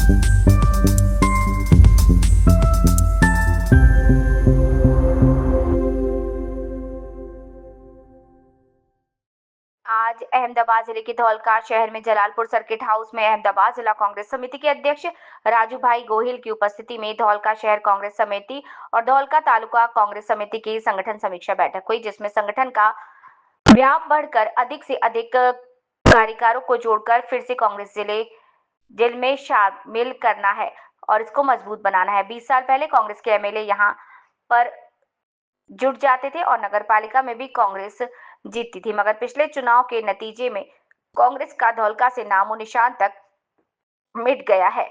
आज अहमदाबाद जिले के धौलका शहर में जलालपुर सर्किट हाउस में अहमदाबाद जिला कांग्रेस समिति के अध्यक्ष राजू भाई गोहिल की उपस्थिति में धौलका शहर कांग्रेस समिति और धौलका तालुका कांग्रेस समिति की संगठन समीक्षा बैठक हुई, जिसमें संगठन का व्याप बढ़कर अधिक से अधिक कार्यकर्ताओं को जोड़कर फिर से कांग्रेस जिले में शामिल करना है और इसको मजबूत बनाना है। 20 साल पहले कांग्रेस के एमएलए यहाँ पर जुट जाते थे और नगरपालिका में भी कांग्रेस जीतती थी, मगर पिछले चुनाव के नतीजे में कांग्रेस का धौलका से नामो निशान तक मिट गया है।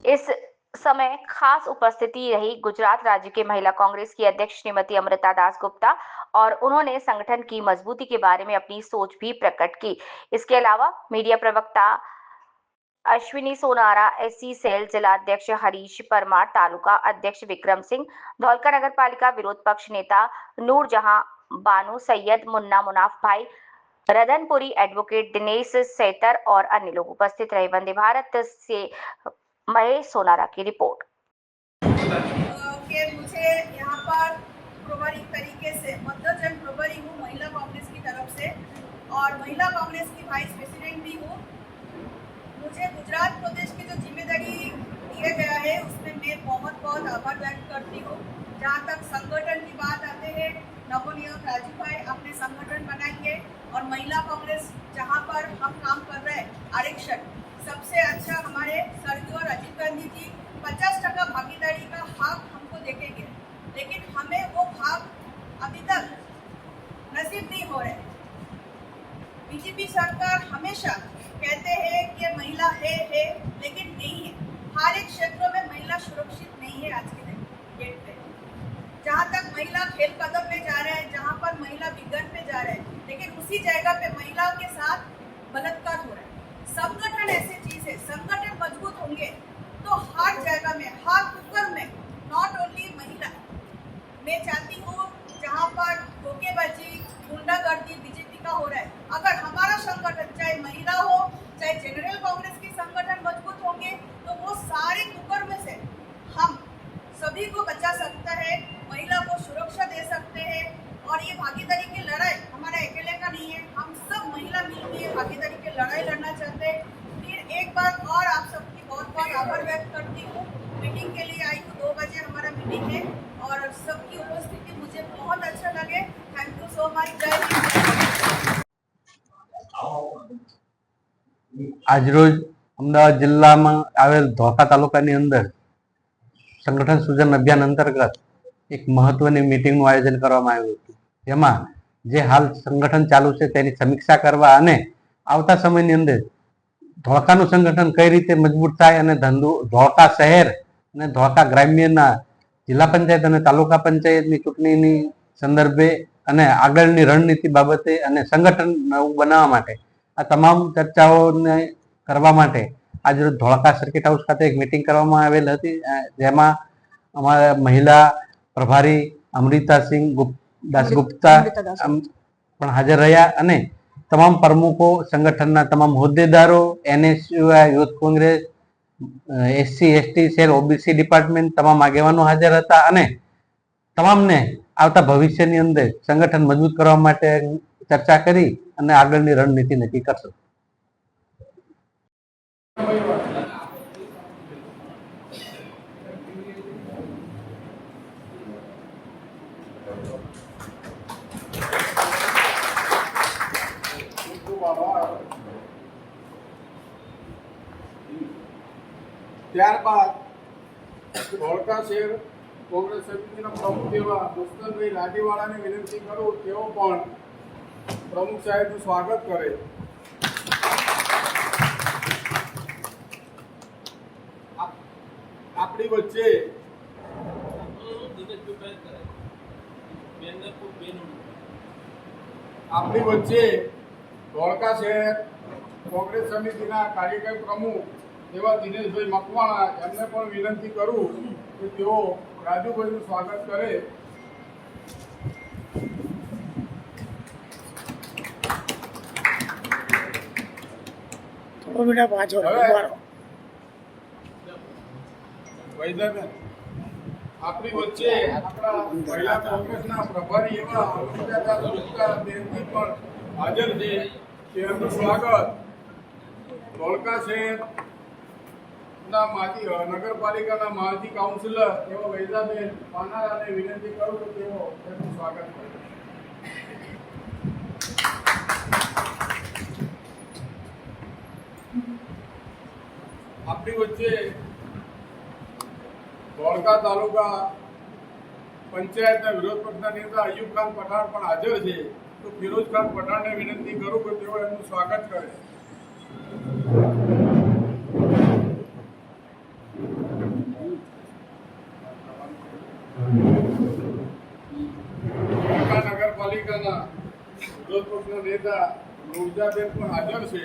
इस समय खास उपस्थिति रही गुजरात राज्य के महिला कांग्रेस की अध्यक्ष श्रीमती अमृता दास गुप्ता और उन्होंने संगठन की मजबूती के बारे में अपनी सोच भी प्रकट की। इसके अलावा मीडिया प्रवक्ता अश्विनी सोनारा, एससी सेल जिलाध्यक्ष हरीश परमार, तालुका अध्यक्ष विक्रम सिंह, धौलका नगर पालिका विरोध पक्ष नेता नूरजहां बानू, सैयद मुन्ना मुनाफ भाई, रदनपुरी, एडवोकेट दिनेश सेतर और अन्य लोग उपस्थित रहे। वंदे भारत से महेश सोनारा की रिपोर्ट। मुझे यहाँ पर प्रभारी तरीके से मध्यजन प्रभारी हूँ महिला कांग्रेस की तरफ से और महिला कांग्रेस की वाइस प्रेसिडेंट भी हूँ। मुझे गुजरात प्रदेश की जो जिम्मेदारी दिया गया है उसमें मैं बहुत बहुत आभार व्यक्त करती हूँ। जहाँ तक संगठन की बात आते हैं, नवोनियम राजू भाई अपने संगठन बनाएंगे और महिला कांग्रेस जहाँ पर हम काम कर रहे हैं आरक्षण सबसे अच्छा हमारे स्वर्गीय राजीव गांधी जी 50% भागीदारी का हक हमको देखेंगे, लेकिन हमें वो भाग अभी तक नसीब नहीं हो रहे। बीजेपी सरकार हमेशा कहते हैं कि महिला है लेकिन नहीं है। हर एक क्षेत्र में महिला सुरक्षित नहीं है। आज के डेट पे जहाँ तक महिला खेल कदम में जा रहे हैं, जहाँ पर महिला विज्ञान पे जा रहे हैं, लेकिन उसी जगह पे महिला के साथ बलात्कार हो रहा है। संगठन ऐसी चीज है, संगठन मजबूत होंगे तो हर जगह में, हर कुकर में, नॉट ओनली महिला। मैं चाहती हूँ जहाँ पर धोखेबाजी, गुंडागर्दी बीजेपी का हो रहा है, अगर हमारा संगठन चाहे महिला हो चाहे जनरल कांग्रेस की संगठन मजबूत होंगे तो वो सारे कुकर में से हम सभी को बचा सकता है, महिला को सुरक्षा दे सकते हैं। और ये भागीदारी की लड़ाई हमारा अकेले का नहीं है, हम सब महिला मिलकर ये भागीदारी की लड़ाई लड़ना चाहते हैं। फिर एक बार और आप सबकी बहुत बहुत आभार व्यक्त करती हूँ। मीटिंग के लिए आई हूँ, 2 बजे हमारा मीटिंग है और सबकी उपस्थिति मुझे बहुत अच्छा लगे। Thank you so much. जय हिंद। આજરોજ અમદાવાદ જિલ્લામાં આવેલ ધોળકા તાલુકાની અંદર સંગઠન સૂજન અભિયાન અંતર્ગત એક મહત્વની મીટિંગનું આયોજન કરવામાં આવ્યું હતું, જેમાં જે હાલ સંગઠન ચાલુ છે તેની સમીક્ષા કરવા અને આવતા સમયની અંદર ધોળકાનું સંગઠન કઈ રીતે મજબૂત થાય અને ધોળકા શહેર અને ધોળકા ગ્રામ્યના જિલ્લા પંચાયત અને તાલુકા પંચાયતની ચૂંટણીની સંદર્ભે અને આગળની રણનીતિ બાબતે અને સંગઠન નવું બનાવવા માટે આ તમામ ચર્ચાઓને કરવા માટે આજે ધોળકા સર્કિટ હાઉસ ખાતે એક મીટિંગ કરવામાં આવેલ હતી, જેમાં અમારા મહિલા પ્રભારી અમૃતાસિંહ દાસગુપ્તા પણ હાજર રહ્યા અને તમામ પ્રમુખો, સંગઠનના તમામ હોદ્દેદારો, NSUI youth Congress, SC ST cell, OBC department તમામ આગેવાનો હાજર હતા અને તમામને આવતા ભવિષ્યની અંદર સંગઠન મજબૂત કરવા માટે ચર્ચા કરી અને આગળની રણનીતિ નક્કી કરશે। ત્યારબાદ ધોળકા શહેર કોંગ્રેસ સમિતિના પ્રમુખ એવા મુસ્તનભાઈ લાડીવાળાને વિનંતી કરું તેઓ પણ પ્રમુખ સાહેબનું સ્વાગત કરે। આપણી વચ્ચે ધોળકા શહેર કોંગ્રેસ સમિતિના કાર્યકારી પ્રમુખ એવા દિનેશભાઈ મકવાણા એમને પણ વિનંતી કરું કે તેઓ રાજુભાઈનું સ્વાગત કરે। વૈદાબેન, આપણી વચ્ચે આપણા મહિલા કોંગ્રેસના પ્રભારી એવા અનુપ્રિયા ગુપ્તા બેનજી પણ હાજર છે. તેમનું સ્વાગત ધોળકા શહેરના નગરપાલિકાના માજી કાઉન્સિલર એવા વૈદાબેન પાનારાને વિનંતી કરું તો તેઓ તેમનું સ્વાગત કરે. આપણી વચ્ચે ધોળકા તાલુકા પંચાયતના વિરોધ પક્ષના નેતા અયુબ ખાન પઠાણ પણ હાજર છે. તો ફિરોજ ખાન પઠાણને વિનંતી કરું કે તેઓ એમનું સ્વાગત કરે. ધોળકા નગરપાલિકાના વિરોધ પક્ષના નેતા રૂરજાબેન પણ હાજર છે.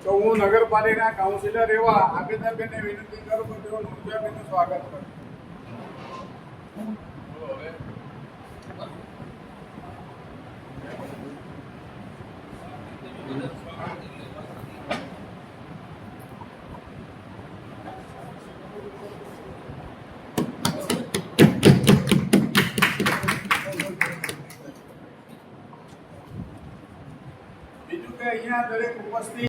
તો હું નગરપાલિકાના કાઉન્સિલર એવા આબેદાબેનને વિનંતી કરું કે તેઓ નૂરજાબેનનું સ્વાગત કરે. બીજું કે અહીંયા દરેક ઉપસ્થિત